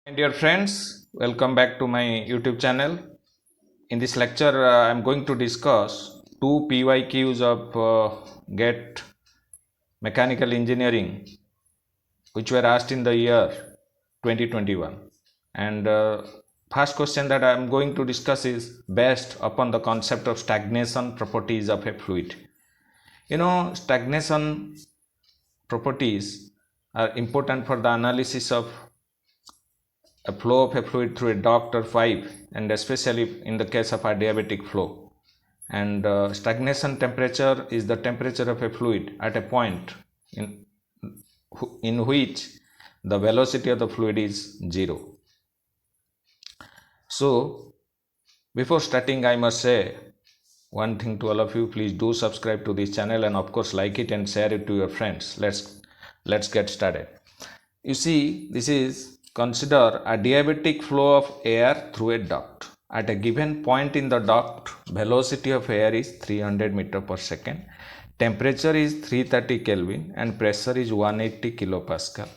My dear friends, welcome back to my YouTube channel. In this lecture, I am going to discuss two PYQs of GET Mechanical Engineering, which were asked in the year 2021. And first question that I am going to discuss is based upon the concept of stagnation properties of a fluid. Stagnation properties are important for the analysis of a flow of a fluid through a duct or pipe, and especially in the case of adiabatic flow. And stagnation temperature is the temperature of a fluid at a point in which the velocity of the fluid is 0. So before starting, I must say one thing to all of you: please do subscribe to this channel, and of course like it and share it to your friends. Let's get started. You see, this is consider a diabatic flow of air through a duct. At a given point in the duct, velocity of air is 300 meter per second, temperature is 330 Kelvin, and pressure is 180 kilopascal.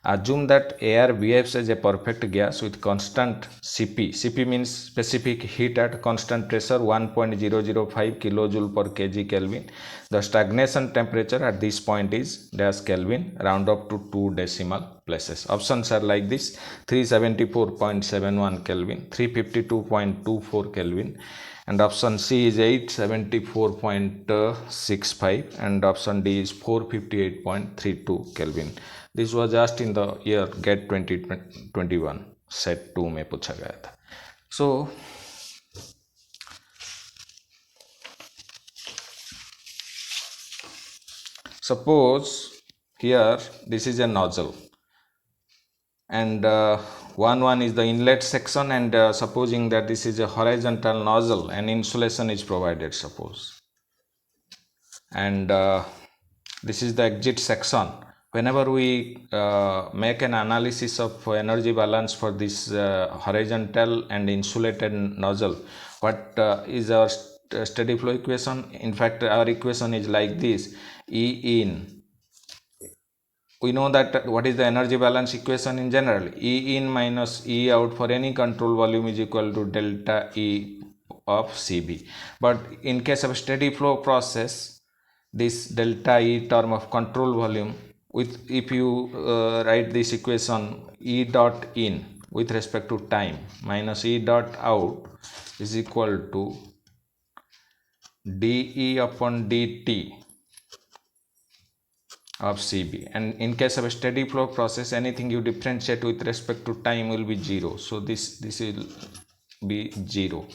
Assume that air behaves as a perfect gas with constant Cp. Cp means specific heat at constant pressure 1.005 kilojoule per kg Kelvin. The stagnation temperature at this point is dash Kelvin, round up to 2 decimal places. Options are like this: 374.71 Kelvin, 352.24 Kelvin, and option C is 874.65, and option D is 458.32 Kelvin. This was asked in the year GET 2021 set 2 में पूछा गया था. So suppose here this is a nozzle, and one is the inlet section, and supposing that this is a horizontal nozzle and insulation is provided, suppose, and this is the exit section. Whenever we make an analysis of energy balance for this horizontal and insulated nozzle, what is our steady flow equation? In fact, our equation is like this: E in, we know that what is the energy balance equation in general? E in minus E out for any control volume is equal to delta E of Cb. But in case of steady flow process, this delta E term of control volume, if you write this equation, E dot in with respect to time minus E dot out is equal to dE upon dt of Cb. And in case of a steady flow process, anything you differentiate with respect to time will be 0. So this will be 0.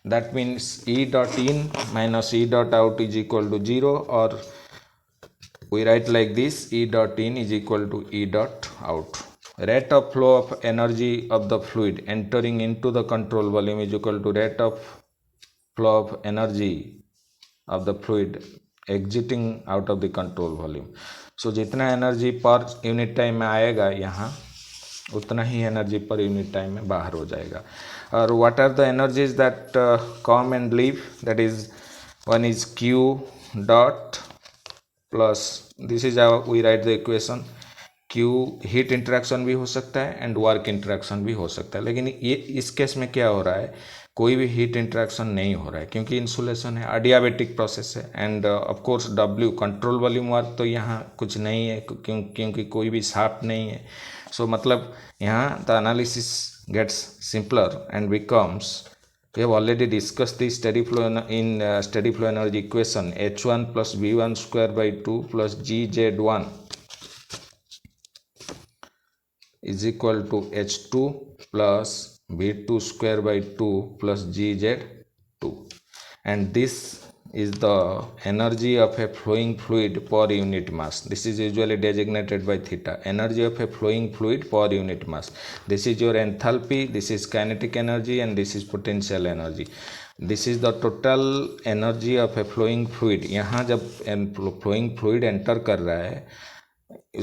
That means E dot in minus E dot out is equal to 0, or we write like this: E dot in is equal to E dot out. Rate of flow of energy of the fluid entering into the control volume is equal to rate of flow of energy of the fluid exiting out of the control volume. So जितना energy per unit time में आएगा यहाँ, उतना ही energy per unit time में बाहर हो जाएगा. और what are the energies that come and leave? That is one is Q dot plus, this is we write the equation, Q heat interaction भी हो सकता है एंड वर्क इंटरेक्शन भी हो सकता है. लेकिन ये इस केस में क्या हो रहा है, कोई भी हीट इंटरेक्शन नहीं हो रहा है क्योंकि इंसुलेशन है, अडियाबेटिक प्रोसेस है. End of course W control volume work तो यहाँ कुछ नहीं है क्योंकि कोई भी शाफ्ट नहीं है. सो मतलब यहाँ the analysis gets simpler and becomes, we have already discussed the steady flow in steady flow energy equation: H1 plus V1 square by 2 plus GZ1 is equal to H2 plus V2 square by 2 plus GZ2, and this is the energy of a flowing fluid per unit mass. This is usually designated by theta, energy of a flowing fluid per unit mass. This is your enthalpy, this is kinetic energy, and this is potential energy. This is the total energy of a flowing fluid. यहाँ जब flowing fluid enter कर रहा है,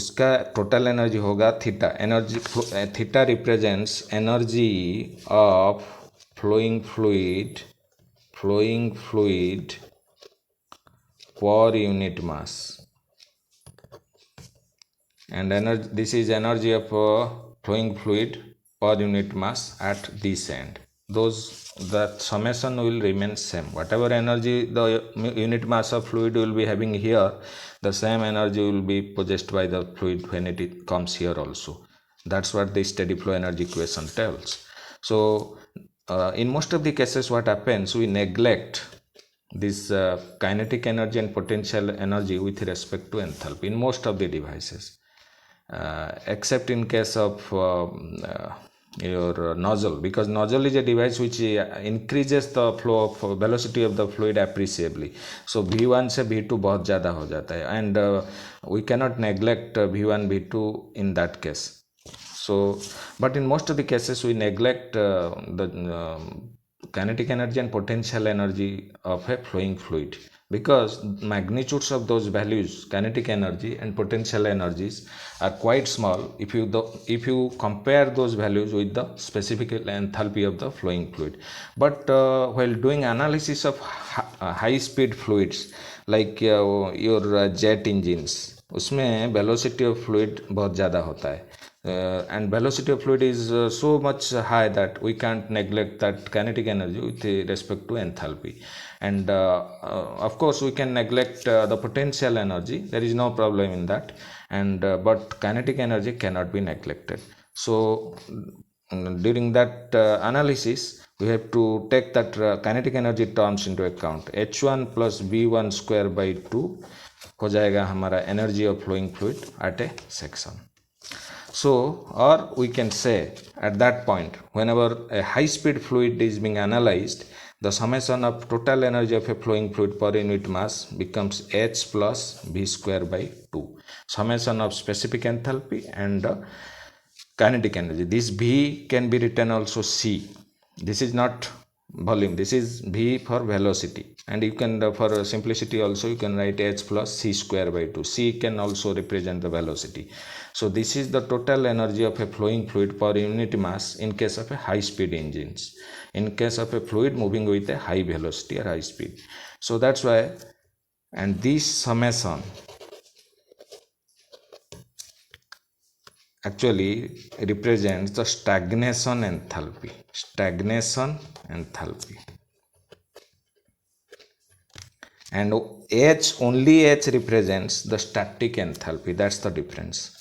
इसका total energy होगा theta. Energy theta represents energy of flowing fluid per unit mass, and energy, this is energy of flowing fluid per unit mass at this end. That summation will remain same. Whatever energy the unit mass of fluid will be having here, the same energy will be possessed by the fluid when it comes here also. That's what the steady flow energy equation tells. So in most of the cases what happens, we neglect this kinetic energy and potential energy with respect to enthalpy in most of the devices, except in case of your nozzle, because nozzle is a device which increases the flow of velocity of the fluid appreciably. So v1 से v2 बहुत ज़्यादा हो जाता है, and we cannot neglect v1 v2 in that case. So but in most of the cases we neglect the kinetic energy and potential energy of a flowing fluid, because magnitudes of those values, kinetic energy and potential energies, are quite small if you compare those values with the specific enthalpy of the flowing fluid. But while doing analysis of high speed fluids like your jet engines, उसमें velocity of fluid बहुत ज़्यादा होता है, and velocity of fluid is so much high that we can't neglect that kinetic energy with respect to enthalpy. And of course we can neglect the potential energy, there is no problem in that, and but kinetic energy cannot be neglected. So during that analysis we have to take that kinetic energy terms into account. h1 plus v1 square by 2 हो जाएगा हमारा energy of flowing fluid at a section. So, or we can say at that point, whenever a high speed fluid is being analyzed, the summation of total energy of a flowing fluid per unit mass becomes h plus v square by 2. Summation of specific enthalpy and kinetic energy. This v can be written also c. This is not volume, this is v for velocity, and you can for simplicity also you can write h plus c square by 2. C can also represent the velocity. So this is the total energy of a flowing fluid per unit mass in case of a high speed engines, in case of a fluid moving with a high velocity or high speed. So that's why, and this summation actually represents the stagnation enthalpy. And h, only h represents the static enthalpy. That's the difference.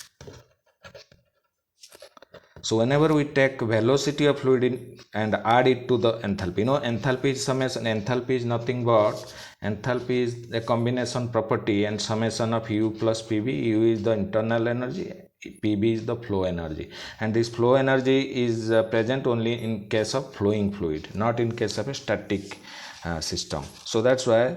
So whenever we take velocity of fluid and add it to the enthalpy, enthalpy is summation. Enthalpy is nothing but, enthalpy is a combination property and summation of u plus pv. U is the internal energy, pv is the flow energy, and this flow energy is present only in case of flowing fluid, not in case of a static system. So that's why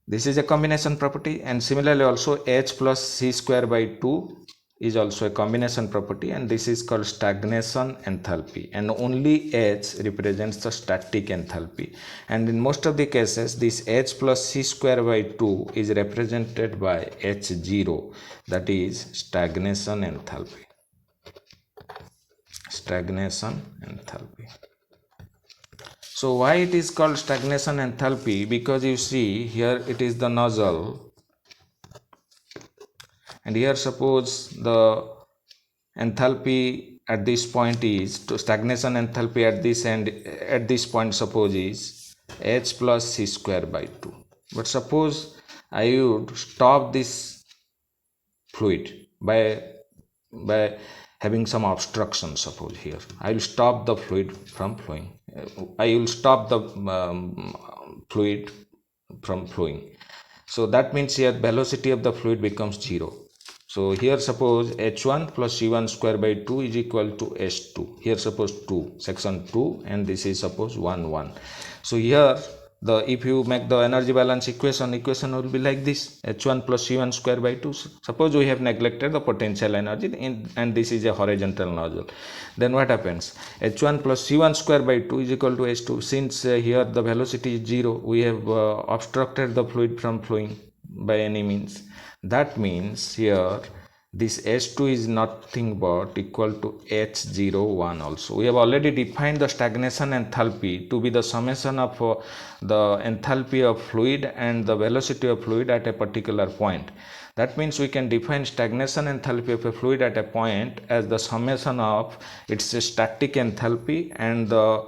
this is a combination property. And similarly also h plus c square by 2 is also a combination property, and this is called stagnation enthalpy, and only h represents the static enthalpy. And in most of the cases this h plus c square by 2 is represented by h0, that is stagnation enthalpy. So why it is called stagnation enthalpy? Because you see here it is the nozzle, and here suppose the enthalpy at this point is, to stagnation enthalpy at this end, at this point suppose is h plus c square by 2. But suppose I would stop this fluid by having some obstruction. Suppose here I will stop the fluid from flowing, I will stop the fluid from flowing. So that means here velocity of the fluid becomes 0. So here suppose h1 plus c1 square by 2 is equal to h2. Here suppose 2, section 2, and this is suppose 1, 1. So here if you make the energy balance equation will be like this: h1 plus c1 square by 2. Suppose we have neglected the potential energy and this is a horizontal nozzle. Then what happens? h1 plus c1 square by 2 is equal to h2. Since here the velocity is 0, we have obstructed the fluid from flowing by any means. That means here this H2 is nothing but equal to H01 also. We have already defined the stagnation enthalpy to be the summation of the enthalpy of fluid and the velocity of fluid at a particular point. That means we can define stagnation enthalpy of a fluid at a point as the summation of its static enthalpy and the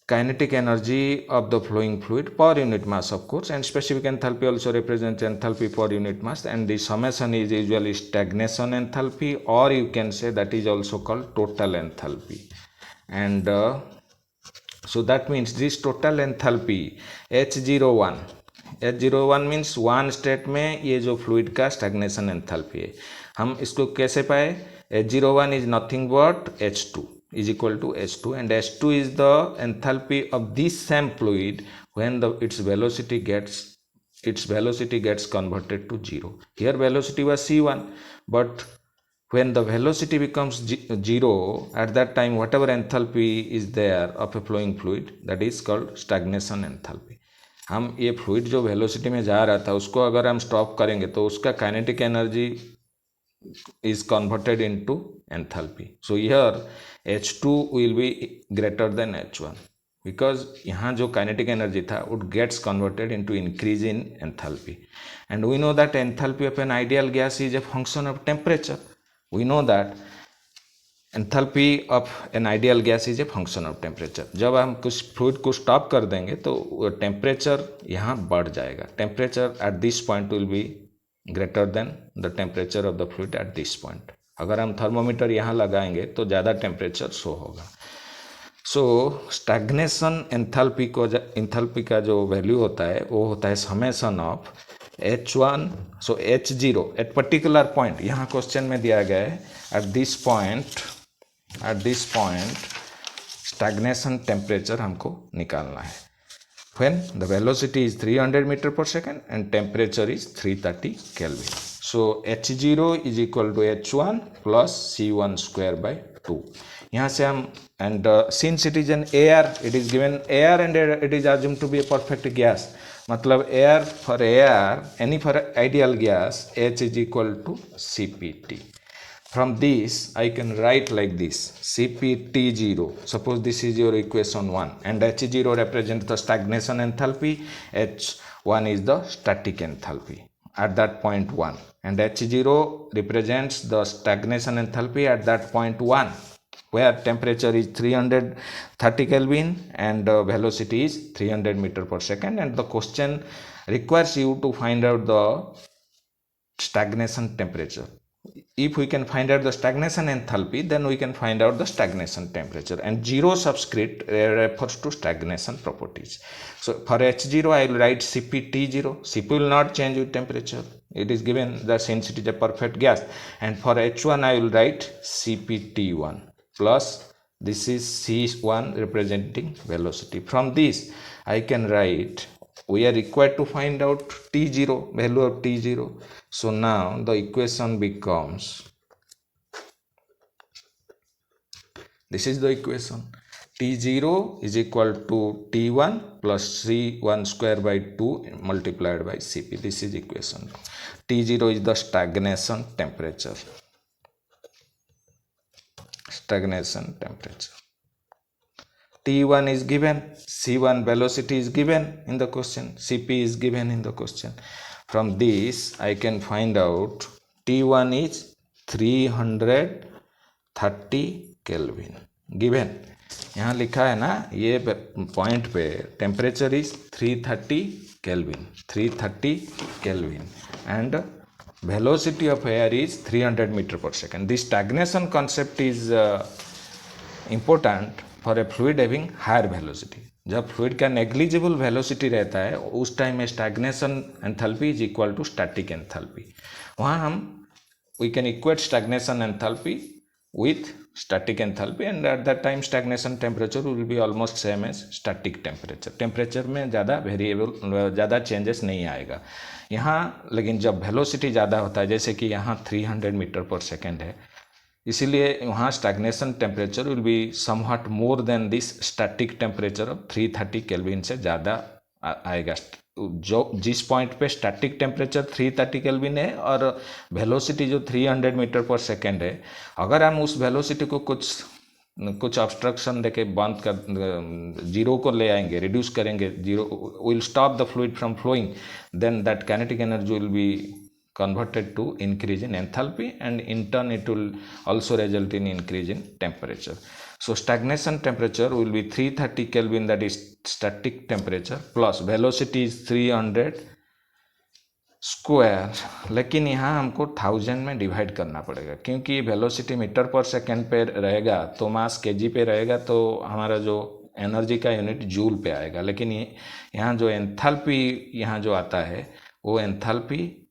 kinetic energy of the flowing fluid per unit mass, of course, and specific enthalpy also represents enthalpy per unit mass, and the summation is usually stagnation enthalpy, or you can say that is also called total enthalpy. And so that means this total enthalpy H01 means one state में ये जो fluid का stagnation enthalpy है, हम इसको कैसे पाए? H01 is nothing but H2 is equal to H2, and H2 is the enthalpy of this same fluid when its velocity gets converted to 0. Here velocity was c1, but when the velocity becomes 0, at that time whatever enthalpy is there of a flowing fluid, that is called stagnation enthalpy. हम ये fluid जो velocity में जा रहा था उसको अगर हम स्टॉप करेंगे तो उसका kinetic energy is converted into enthalpy. So here H2 will be greater than H1 because यहाँ जो kinetic energy था it gets converted into increase in enthalpy, and we know that enthalpy of an ideal gas is a function of temperature. We know that enthalpy of an ideal gas is a function of temperature. जब हम कुछ fluid को stop कर देंगे तो temperature यहाँ बढ़ जाएगा. Temperature at this point will be greater than the temperature of the fluid at this point. अगर हम थर्मोमीटर यहाँ लगाएंगे तो ज़्यादा टेम्परेचर शो होगा. सो स्टैग्नेशन एंथैल्पी का जो वैल्यू होता है वो होता है summation of H1, so H0 at particular point. यहाँ क्वेश्चन में दिया गया है at this point stagnation temperature हमको निकालना है when the velocity is 300 meter per second and temperature is 330 Kelvin. So H0 is equal to H1 plus C1 square by 2. यहाँ से हम and since it is an air, it is given air and it is assumed to be a perfect gas. मतलब for ideal gas H is equal to CPT. From this I can write like this: CPT0. Suppose this is your equation 1, and H0 represents the stagnation enthalpy, H1 is the static enthalpy at that point 1, and H0 represents the stagnation enthalpy at that point 1 where temperature is 330 Kelvin and velocity is 300 meter per second, and the question requires you to find out the stagnation temperature. If we can find out the stagnation enthalpy, then we can find out the stagnation temperature, and 0 subscript refers to stagnation properties. So for H0 I will write CPT0. Cp will not change with temperature, it is given that since it is a perfect gas, and for H1 I will write CPT1 plus this is C1 representing velocity. From this I can write, we are required to find out T0, value of T0. So now the equation becomes, this is the equation, T0 is equal to T1 plus C1 square by 2 multiplied by Cp. This is equation. T0 is the stagnation temperature. T1 is given, C1 velocity is given in the question, Cp is given in the question. From this I can find out T1 is 330 Kelvin given. यहाँ लिखा है ना ये point पे temperature is 330 Kelvin and velocity of air is 300 meter per second. This stagnation concept is important for a fluid having higher velocity. जब fluid का negligible velocity रहता है उस टाइम में stagnation enthalpy is equal to static enthalpy. वहाँ हम we can equate stagnation enthalpy with static enthalpy, and at that time stagnation temperature will be almost same as static temperature. Temperature में ज़्यादा ज़्यादा changes नहीं आएगा यहाँ. लेकिन जब वेलोसिटी ज़्यादा होता है, जैसे कि यहाँ 300 मीटर पर सेकेंड है, इसीलिए वहाँ stagnation temperature will be somewhat more than this static temperature of 330 kelvin से ज़्यादा आएगा जो जिस पॉइंट पे स्टैटिक टेम्परेचर 330 केल्विन है और वेलोसिटी जो 300 मीटर पर सेकेंड है, अगर हम उस वेलोसिटी को कुछ ऑब्स्ट्रक्शन देके बंद कर जीरो को ले आएंगे, रिड्यूस करेंगे, zero will stop the fluid from flowing, then that kinetic energy will be converted to increase in enthalpy, and in turn it will also result in increase in temperature. So stagnation temperature will be 330 Kelvin, that is static temperature, plus velocity is 300 square, लेकिन यहाँ हमको 1000 में divide करना पड़ेगा, क्योंकि velocity metre पर second पे रहेगा तो मास केजी पे रहेगा, तो हमारा जो एनर्जी का यूनिट जूल पे आएगा। लेकिन यहाँ जो एंथैल्पी यहाँ जो आता है वो एंथैल्पी,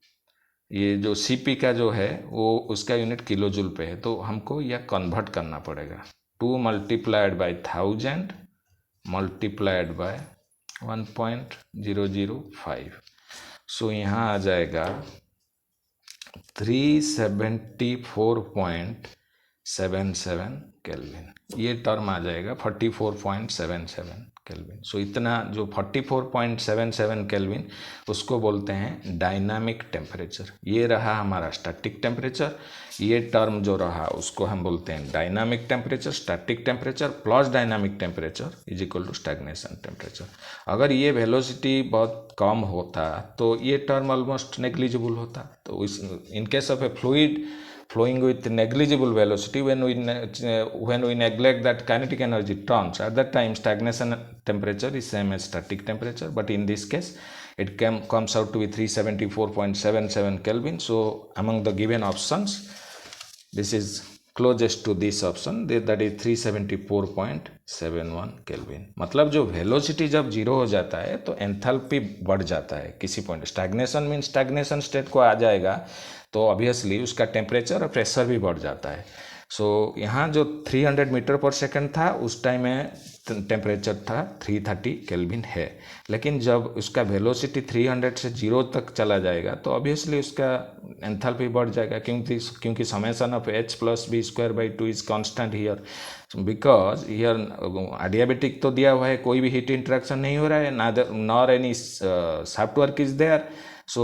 ये जो सीपी का जो है वो उसका यूनिट किलो जूल पे है, तो हमको यह कन्वर्ट करना पड़ेगा। 2 मल्टीप्लाइड बाई 1000 मल्टीप्लाइड बाय 1.005, सो यहाँ आ जाएगा 374.77 केल्विन, ये टर्म आ जाएगा 44.77 केल्विन। सो इतना जो 44.77 केल्विन उसको बोलते हैं डायनामिक टेम्परेचर। ये रहा हमारा स्टैटिक टेम्परेचर, ये टर्म जो रहा उसको हम बोलते हैं dynamic temperature. Static temperature plus dynamic temperature is equal to stagnation temperature. अगर ये वेलोसिटी बहुत कम होता तो ये टर्म ऑलमोस्ट नेग्लिजिबल होता। तो इस इन case of A fluid flowing with negligible velocity, when we neglect that kinetic energy terms, at that time stagnation temperature is same as static temperature, but in this case it comes out to be 374.77 Kelvin. So among the given options, this is closest to this option, that is 374.71 kelvin. मतलब जो velocity जब zero हो जाता है तो enthalpy बढ़ जाता है किसी point. Stagnation mean stagnation state को आ जाएगा तो ऑब्वियसली उसका टेम्परेचर और प्रेशर भी बढ़ जाता है। सो यहाँ जो 300 मीटर पर सेकंड था उस टाइम में टेम्परेचर था 330 केल्विन है, लेकिन जब उसका वेलोसिटी 300 से जीरो तक चला जाएगा तो ऑब्वियसली उसका एंथैल्पी बढ़ जाएगा, क्योंकि summation of H plus V square by 2 is constant here, because here adiabatic तो दिया हुआ है, कोई भी हीट इंटरेक्शन नहीं हो रहा है, nor any shaft work is there. So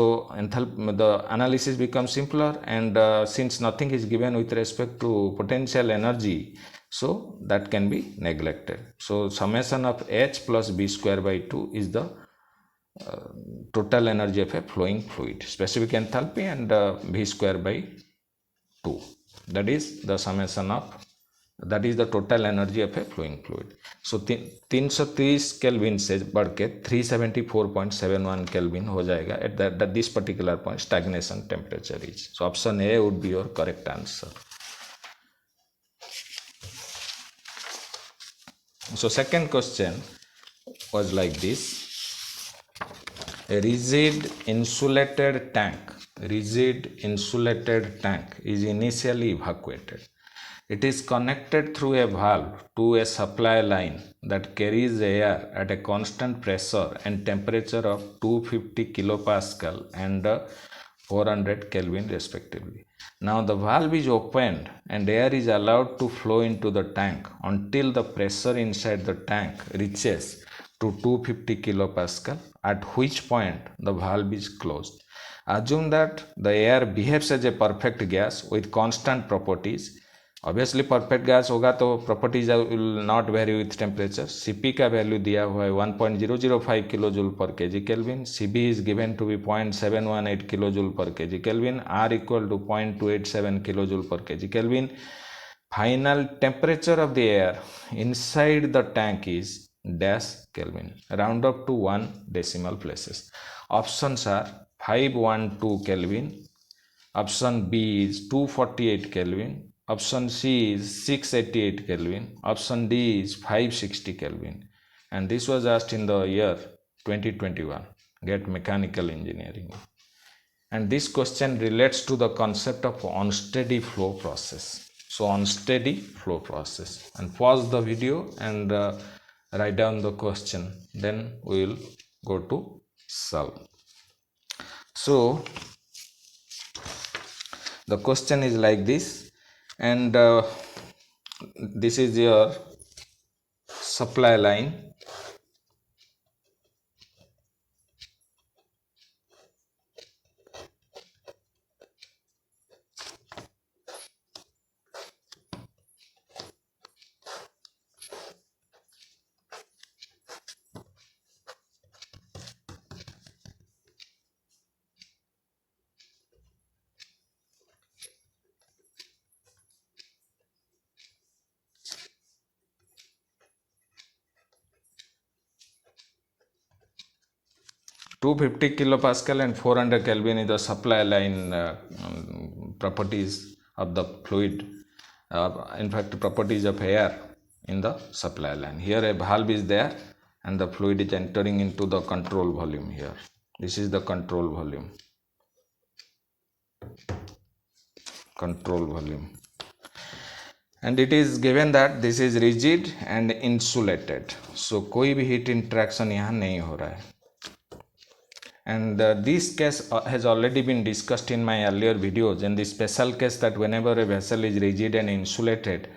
the analysis becomes simpler, and since nothing is given with respect to potential energy, so that can be neglected. So summation of H plus B square by 2 is the total energy of a flowing fluid, specific enthalpy, and V square by 2, that is the summation of, that is the total energy of a flowing fluid. So 330 kelvin से बढ़ के 374.71 kelvin हो जाएगा at this particular point stagnation temperature is. So option A would be your correct answer. So second question was like this: a rigid insulated tank is initially evacuated. It is connected through a valve to a supply line that carries air at a constant pressure and temperature of 250 kilopascal and 400 Kelvin respectively. Now the valve is opened and air is allowed to flow into the tank until the pressure inside the tank reaches to 250 kilopascal, at which point the valve is closed. Assume that the air behaves as a perfect gas with constant properties. Obviously perfect gas होगा तो properties will not vary with temperature. C P का value दिया हुआ है 1.005 kilo joule per K G kelvin, C V is given to be 0.718 kilo joule per K G kelvin, R equal to 0.287 kilo joule per K G kelvin. Final temperature of the air inside the tank is dash kelvin, round up to 1 decimal places. Options are 512 Kelvin, option B is 248 Kelvin, option C is 688 Kelvin, option D is 560 Kelvin, and this was asked in the year 2021 GET Mechanical Engineering. And this question relates to the concept of unsteady flow process. So unsteady flow process, and pause the video and write down the question, then we will go to solve. So the question is like this, and this is your supply line, 250 kilopascal and 400 Kelvin is the supply line properties of the fluid, in fact properties of air in the supply line. Here a valve is there and the fluid is entering into the control volume here. This is the control volume. And it is given that this is rigid and insulated, so कोई भी heat interaction यहाँ नहीं हो रहा है. And this case has already been discussed in my earlier videos, in the special case that whenever a vessel is rigid and insulated,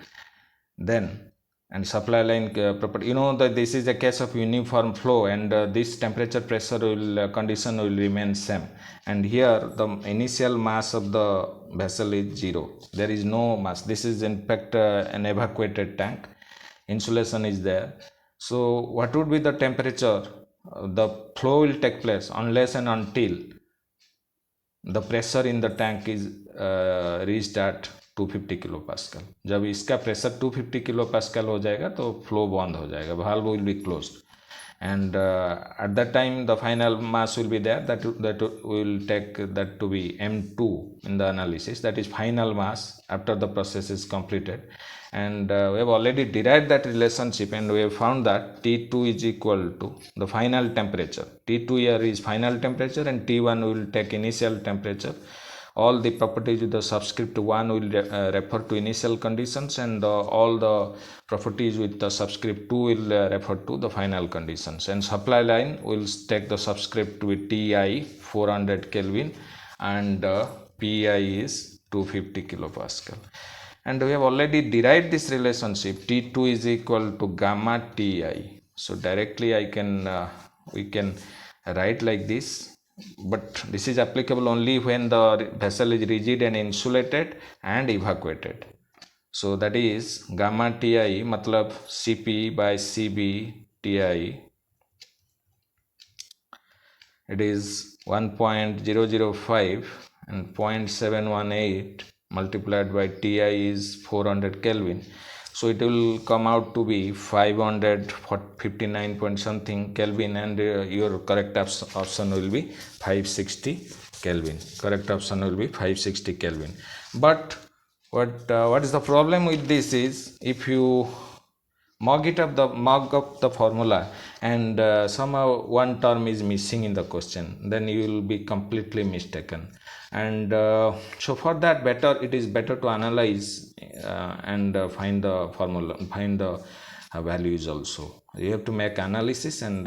then and supply line property, you know that this is a case of uniform flow, and this temperature pressure will condition will remain same, and here the initial mass of the vessel is 0. There is no mass. This is in fact an evacuated tank. Insulation is there. So what would be the temperature? The flow will take place unless and until the pressure in the tank is reached at 250 kilopascal. जब इसका pressure 250 kilopascal हो जाएगा तो flow बंद हो जाएगा, valve will be closed, and at that time the final mass will be there, that will take that to be M2 in the analysis, that is final mass after the process is completed. And we have already derived that relationship, and we have found that T2 is equal to the final temperature. T2 here is final temperature and T1 will take initial temperature. All the properties with the subscript 1 will refer to initial conditions, and all the properties with the subscript 2 will refer to the final conditions. And supply line will take the subscript with Ti 400 Kelvin and Pi is 250 kilopascal. And we have already derived this relationship. T2 is equal to gamma Ti. So directly we can write like this, but this is applicable only when the vessel is rigid and insulated and evacuated. So that is gamma Ti matlab Cp by Cb Ti. It is 1.005 and 0.718 multiplied by Ti is 400 Kelvin. So it will come out to be 559 point something Kelvin, and your correct option will be 560 Kelvin. Correct option will be 560 Kelvin. But what is the problem with this is, if you mug up the formula and somehow one term is missing in the question, then you will be completely mistaken. And so for that, it is better to analyze and find the formula, find the values also. You have to make analysis and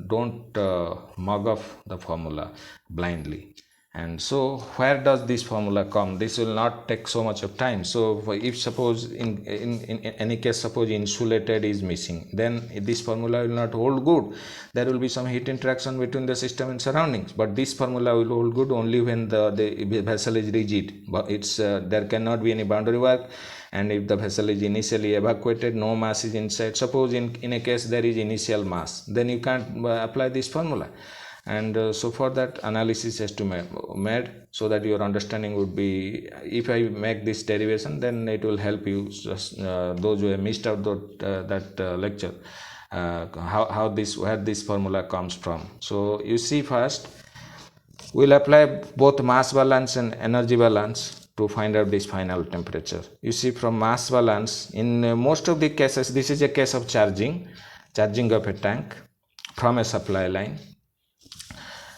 don't mug up the formula blindly. And so where does this formula come? This will not take so much of time. So if suppose in any case, suppose insulated is missing, then this formula will not hold good. There will be some heat interaction between the system and surroundings, but this formula will hold good only when the vessel is rigid. But it's there cannot be any boundary work, and if the vessel is initially evacuated, no mass is inside. Suppose in a case there is initial mass, then you can't apply this formula. And so for that, analysis has to be made, so that your understanding would be, if I make this derivation, then it will help you, just those who have missed out that lecture, where this formula comes from. So you see, first we'll apply both mass balance and energy balance to find out this final temperature. You see, from mass balance, in most of the cases, this is a case of charging of a tank from a supply line.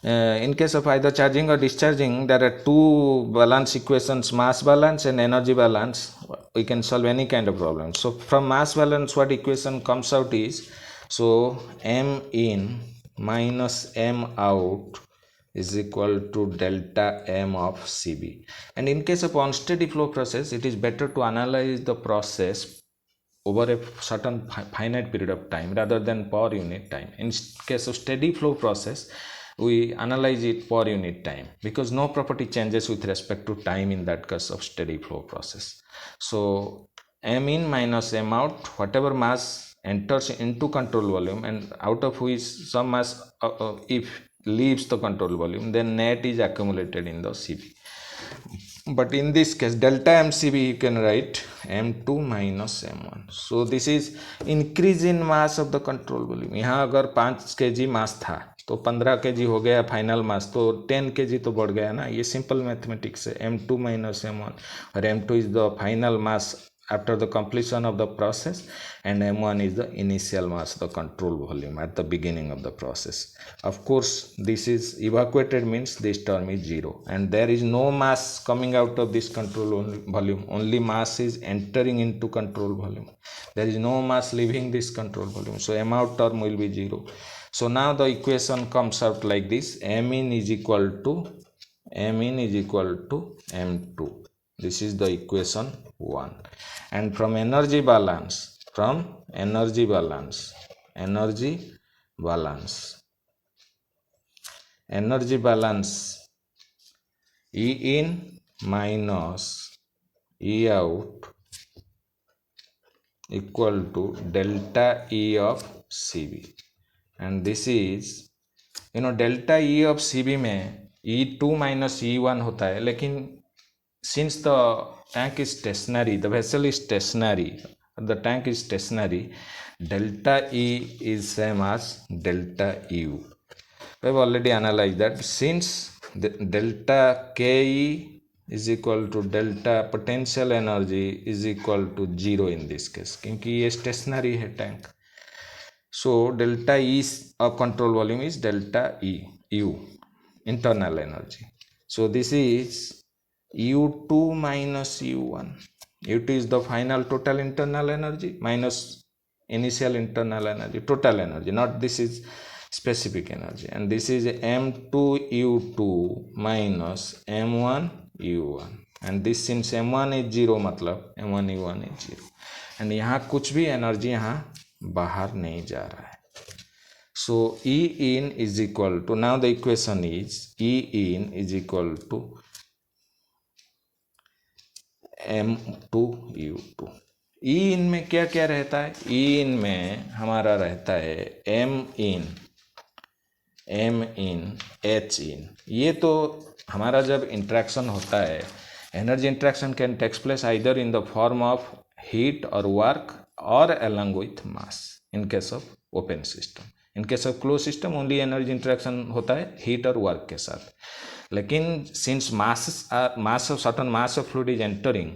In case of either charging or discharging, there are two balance equations, mass balance and energy balance. We can solve any kind of problem. So from mass balance, what equation comes out is, so M in minus M out is equal to delta M of Cb. And in case of unsteady flow process, it is better to analyze the process over a certain finite period of time rather than per unit time. In case of steady flow process, we analyze it per unit time, because no property changes with respect to time in that case of steady flow process. So M in minus M out, whatever mass enters into control volume and out of which some mass if leaves the control volume, then net is accumulated in the Cb. But in this case, delta mcb you can write m2 minus m1. So this is increase in mass of the control volume. यहाँ अगर 5 kg mass था, तो 15 kg हो गया final मास, तो 10 kg तो बढ़ गया ना। ये सिंपल मैथमेटिक्स है, m2 minus m1, और m2 is the final mass after the completion of the process and m1 is the initial mass, the control volume at the beginning of the process. Of course this is evacuated, means this term is zero, and there is no mass coming out of this control volume, only mass is entering into control volume. There is no mass leaving this control volume, so m out term will be zero. So now the equation comes out like this: m in is equal to m2. This is the equation 1. And from energy balance, E in minus E out equal to delta E of CB. And this is, delta E of CB में E2 minus E1 होता है, लेकिन since the tank is stationary, the vessel is stationary, the tank is stationary, delta E is same as delta U. We have already analyzed that. Since the delta KE is equal to delta potential energy is equal to 0 in this case, क्योंकि ये stationary है tank. So delta E of control volume is delta U, internal energy. So this is U2 minus U1. U2 is the final total internal energy minus initial internal energy, total energy, not this is specific energy, and this is M2 U2 minus M1 U1, and this since M1 is 0 मतलब M1 U1 is 0, and यहाँ कुछ भी energy यहाँ बाहर नहीं जा रहा है. So E in is equal to, now the equation is E in is equal to M2 U2. E in में क्या क्या रहता है? E in में हमारा रहता है M in, H in. ये तो हमारा जब इंट्रैक्शन होता है, energy interaction can takes place either in the form of heat और वर्क और along with mass in case of open system. In case of close system only energy interaction होता है हीट और वर्क के साथ. लेकिन since mass of certain mass of fluid is entering,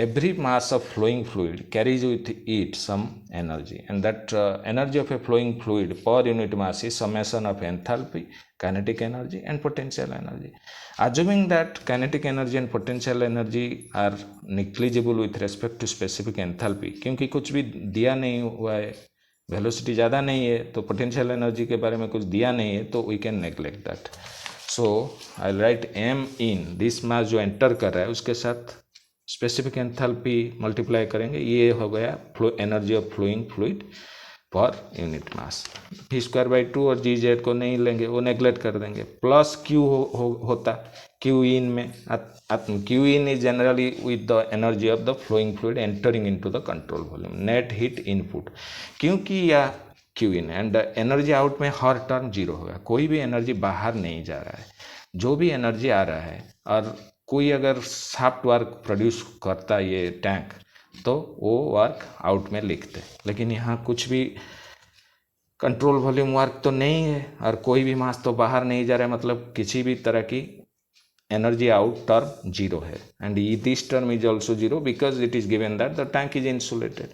every mass of flowing fluid carries with it some energy, and that energy of a flowing fluid per unit mass is summation of enthalpy, kinetic energy and potential energy. Assuming that kinetic energy and potential energy are negligible with respect to specific enthalpy, क्योंकि कुछ भी दिया नहीं हुआ है, velocity ज़्यादा नहीं है, तो पोटेंशियल एनर्जी के बारे में कुछ दिया नहीं है, तो we can neglect that. So I write m in, this mass जो एंटर कर रहा है उसके साथ स्पेसिफिक एंथैल्पी मल्टीप्लाई करेंगे, ये हो गया energy of flowing fluid per unit mass. v²/2 और gz को नहीं लेंगे, वो नेग्लेक्ट कर देंगे. प्लस q होता q in में. q in is generally with the energy of the flowing fluid entering into the control volume, net heat input. क्योंकि यह q in and energy out में हर टर्म 0 होगा, कोई भी एनर्जी बाहर नहीं जा रहा है. जो भी एनर्जी आ रहा है, और कोई अगर शाफ्ट वर्क प्रोड्यूस करता है ये टैंक, तो वो वर्क आउट में लिखते. लेकिन यहाँ कुछ भी कंट्रोल वॉल्यूम वर्क तो नहीं है, और कोई भी मास तो बाहर नहीं जा रहा है, मतलब किसी भी तरह की एनर्जी आउट टर्म 0 है. And this term is also 0 because it is given that the tank is insulated,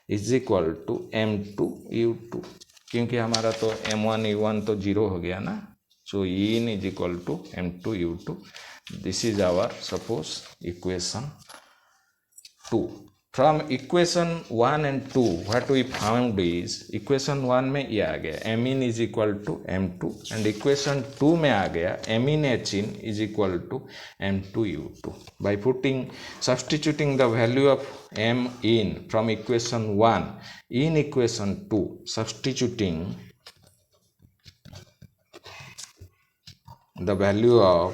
is equal to M2 U2. क्योंकि हमारा तो M1 U1 तो 0 हो गया ना. So E in is equal to M2 U2. This is our suppose equation 2. From equation 1 and 2 what we found is, equation 1 में ये आ गया M in is equal to M2, and equation 2 में आ गया M in H in is equal to M2 U2. By substituting the value of M in from equation 1 in equation 2, substituting the value of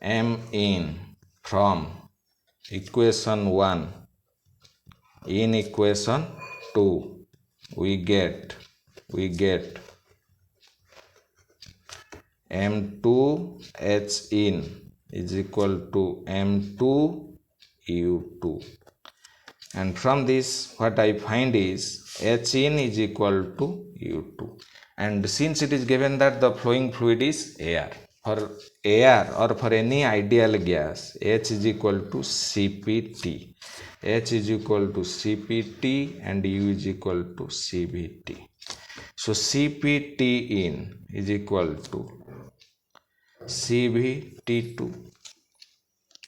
M in from equation 1 in equation 2, we get M2 H in is equal to M2 U2, and from this what I find is H in is equal to U2, and since it is given that the flowing fluid is air, for air or for any ideal gas, H is equal to CPT. H is equal to CPT and U is equal to CVT. So CPT in is equal to CVT2,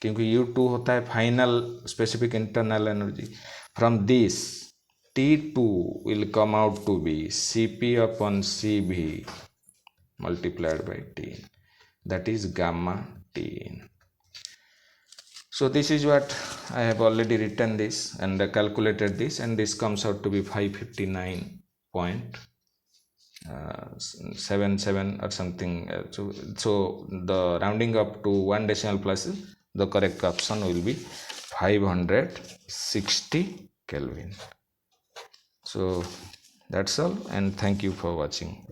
क्योंकि U2 होता है final specific internal energy. From this T2 will come out to be Cp upon Cv multiplied by T, that is gamma T in. So this is what I have already written this and calculated this, and this comes out to be 559.77 or something. So the rounding up to 1 decimal place, the correct option will be 560 Kelvin. So that's all, and thank you for watching.